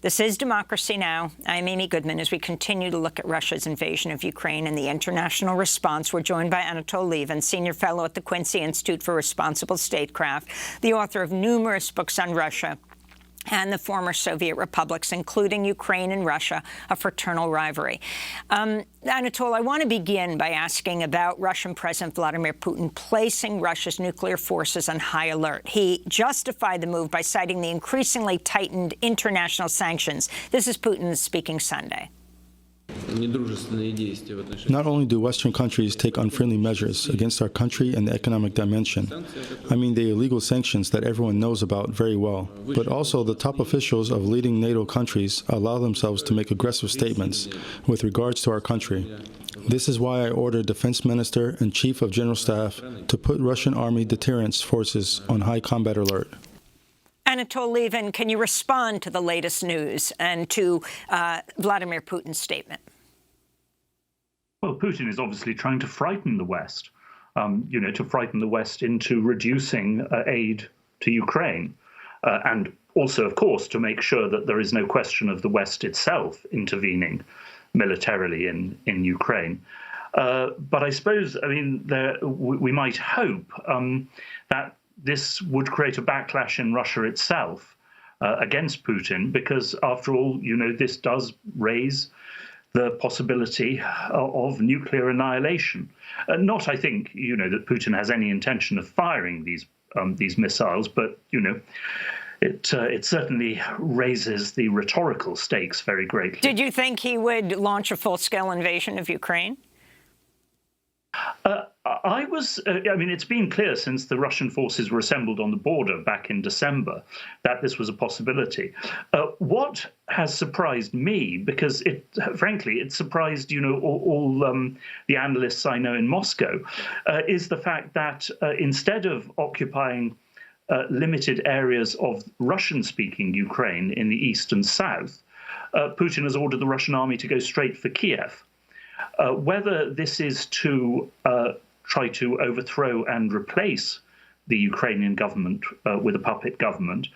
This is Democracy Now! I'm Amy Goodman. As we continue to look at Russia's invasion of Ukraine and the international response, we're joined by Anatol Lieven, Senior Fellow at the Quincy Institute for Responsible Statecraft, the author of numerous books on Russia and the former Soviet republics, including Ukraine and Russia, a fraternal rivalry. Anatol, I want to begin by asking about Russian President Vladimir Putin placing Russia's nuclear forces on high alert. He justified the move by citing the increasingly tightened international sanctions. This is Putin speaking Sunday. Not only do Western countries take unfriendly measures against our country and the economic dimension, I mean the illegal sanctions that everyone knows about very well, but also the top officials of leading NATO countries allow themselves to make aggressive statements with regards to our country. This is why I ordered Defense Minister and Chief of General Staff to put Russian Army deterrence forces on high combat alert. Anatol Lieven, can you respond to the latest news and to Vladimir Putin's statement? Well, Putin is obviously trying to frighten the West, to frighten the West into reducing aid to Ukraine. And also, of course, to make sure that there is no question of the West itself intervening militarily in Ukraine. But I suppose, we might hope that this would create a backlash in Russia itself against Putin, because, after all, this does raise the possibility of nuclear annihilation. Not, I think, that Putin has any intention of firing these missiles, but, it certainly raises the rhetorical stakes very greatly. Did you think he would launch a full-scale invasion of Ukraine? It's been clear since the Russian forces were assembled on the border back in December that this was a possibility. What has surprised me, because frankly, it surprised, all the analysts I know in Moscow, is the fact that instead of occupying limited areas of Russian-speaking Ukraine in the east and south, Putin has ordered the Russian army to go straight for Kiev. Whether this is to try to overthrow and replace the Ukrainian government with a puppet government,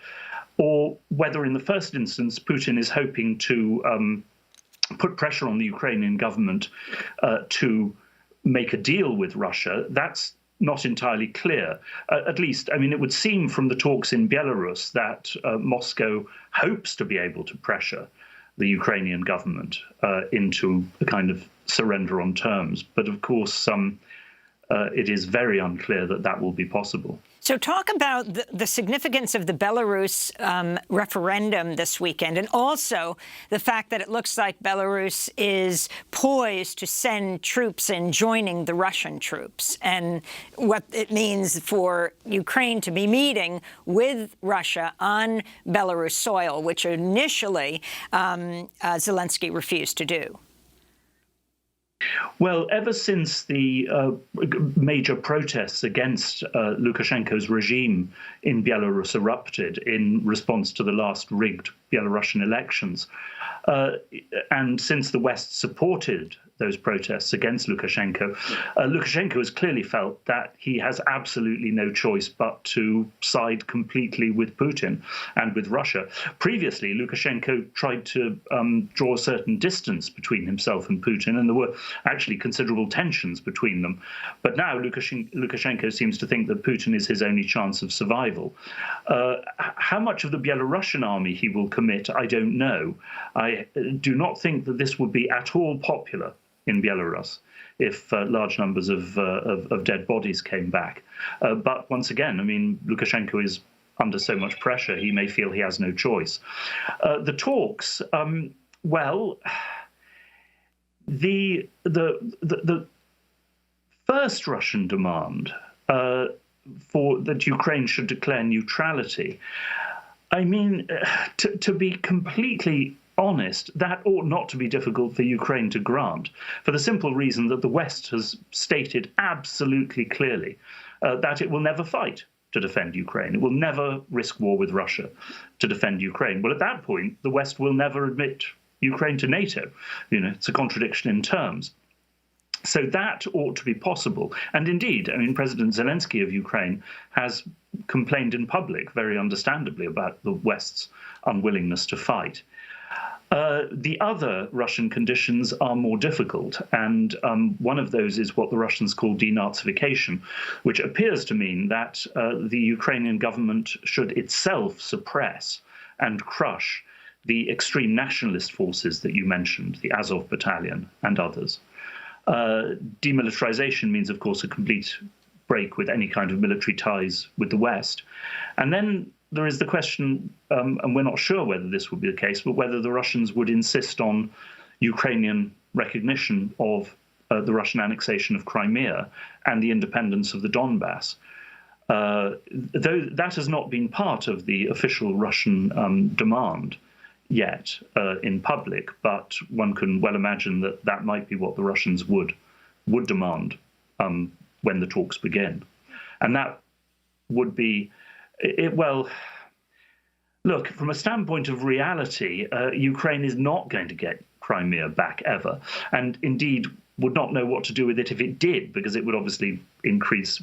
or whether in the first instance Putin is hoping to put pressure on the Ukrainian government to make a deal with Russia, that's not entirely clear. At least, it would seem from the talks in Belarus that Moscow hopes to be able to pressure the Ukrainian government into a kind of surrender on terms. But of course, it is very unclear that that will be possible. So talk about the significance of the Belarus referendum this weekend, and also the fact that it looks like Belarus is poised to send troops in joining the Russian troops, and what it means for Ukraine to be meeting with Russia on Belarus soil, which initially Zelensky refused to do. Well, ever since the major protests against Lukashenko's regime in Belarus erupted in response to the last rigged Belarusian elections, and since the West supported those protests against Lukashenko, Lukashenko has clearly felt that he has absolutely no choice but to side completely with Putin and with Russia. Previously, Lukashenko tried to draw a certain distance between himself and Putin, and there were actually considerable tensions between them. But now Lukashenko seems to think that Putin is his only chance of survival. How much of the Belarusian army he will commit, I don't know. I do not think that this would be at all popular in Belarus if large numbers of dead bodies came back. But once again, Lukashenko is under so much pressure, he may feel he has no choice. The talks, the first Russian demand for that Ukraine should declare neutrality, to be completely honest, that ought not to be difficult for Ukraine to grant, for the simple reason that the West has stated absolutely clearly that it will never fight to defend Ukraine. It will never risk war with Russia to defend Ukraine. Well, at that point, the West will never admit Ukraine to NATO. It's a contradiction in terms. So that ought to be possible. And indeed, President Zelensky of Ukraine has complained in public, very understandably, about the West's unwillingness to fight. The other Russian conditions are more difficult, and one of those is what the Russians call denazification, which appears to mean that the Ukrainian government should itself suppress and crush the extreme nationalist forces that you mentioned, the Azov Battalion and others. Demilitarization means, of course, a complete break with any kind of military ties with the West. And then there is the question, and we're not sure whether this would be the case, but whether the Russians would insist on Ukrainian recognition of the Russian annexation of Crimea and the independence of the Donbass. Though that has not been part of the official Russian demand yet in public, but one can well imagine that that might be what the Russians would demand when the talks begin. And that would be, well, look, from a standpoint of reality, Ukraine is not going to get Crimea back ever, and indeed would not know what to do with it if it did, because it would obviously increase,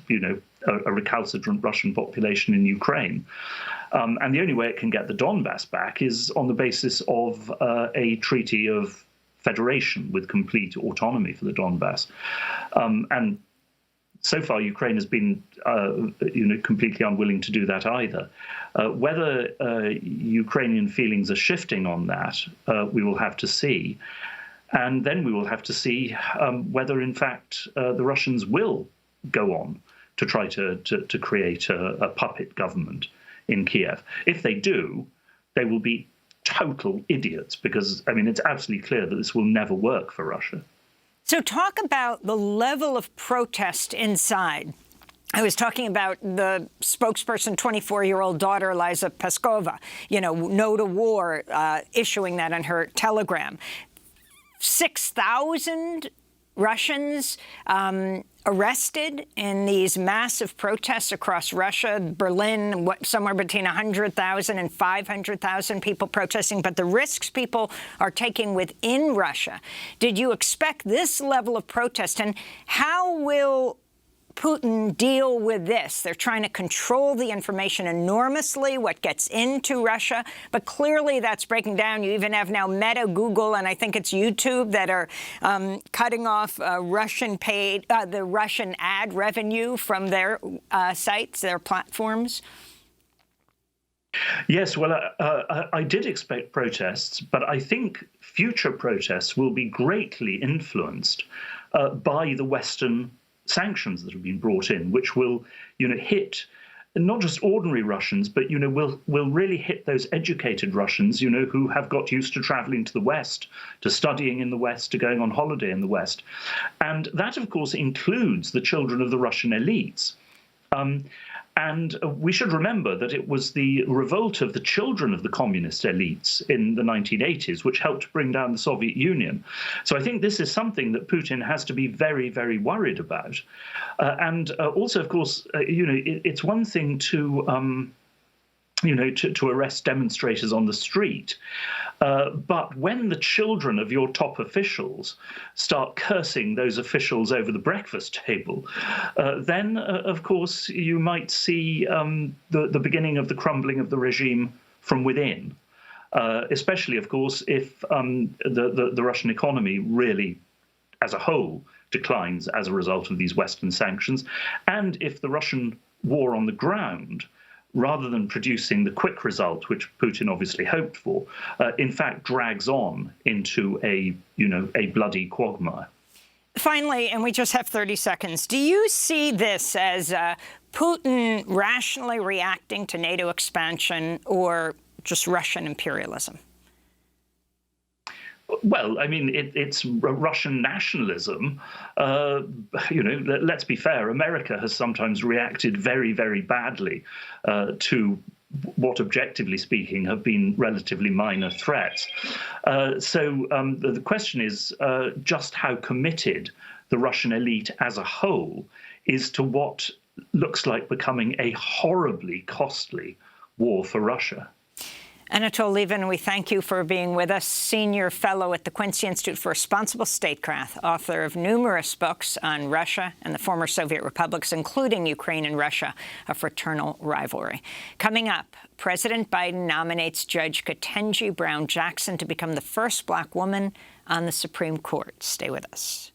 a recalcitrant Russian population in Ukraine. And the only way it can get the Donbass back is on the basis of a treaty of federation with complete autonomy for the Donbass. And so far, Ukraine has been, completely unwilling to do that either. Whether Ukrainian feelings are shifting on that, we will have to see. And then we will have to see whether, in fact, the Russians will go on to try to create a puppet government in Kiev. If they do, they will be total idiots, because, it's absolutely clear that this will never work for Russia. So talk about the level of protest inside. I was talking about the spokesperson, 24-year-old daughter, Liza Peskova, no to war, issuing that on her telegram. 6,000 Russians arrested in these massive protests across Russia. Berlin, somewhere between 100,000 and 500,000 people protesting. But the risks people are taking within Russia. Did you expect this level of protest? And how will Putin deal with this? They're trying to control the information enormously, what gets into Russia, but clearly that's breaking down. You even have now Meta, Google, and I think it's YouTube that are cutting off the Russian ad revenue from their sites, their platforms. Yes, well, I did expect protests, but I think future protests will be greatly influenced by the Western sanctions that have been brought in, which will, hit not just ordinary Russians, but, will really hit those educated Russians, who have got used to traveling to the West, to studying in the West, to going on holiday in the West. And that, of course, includes the children of the Russian elites. And we should remember that it was the revolt of the children of the communist elites in the 1980s which helped bring down the Soviet Union. So I think this is something that Putin has to be very, very worried about. And also, of course, it's one thing to arrest demonstrators on the street. But when the children of your top officials start cursing those officials over the breakfast table, then, of course, you might see the beginning of the crumbling of the regime from within, especially, of course, if the Russian economy really, as a whole, declines as a result of these Western sanctions, and if the Russian war on the ground, rather than producing the quick result, which Putin obviously hoped for, in fact drags on into a bloody quagmire. Finally, and we just have 30 seconds, do you see this as Putin rationally reacting to NATO expansion or just Russian imperialism? Well, it's Russian nationalism. Let's be fair. America has sometimes reacted very, very badly to what, objectively speaking, have been relatively minor threats. So the question is just how committed the Russian elite as a whole is to what looks like becoming a horribly costly war for Russia. Anatol Lieven, we thank you for being with us, Senior Fellow at the Quincy Institute for Responsible Statecraft, author of numerous books on Russia and the former Soviet republics, including Ukraine and Russia, a fraternal rivalry. Coming up, President Biden nominates Judge Ketanji Brown Jackson to become the first Black woman on the Supreme Court. Stay with us.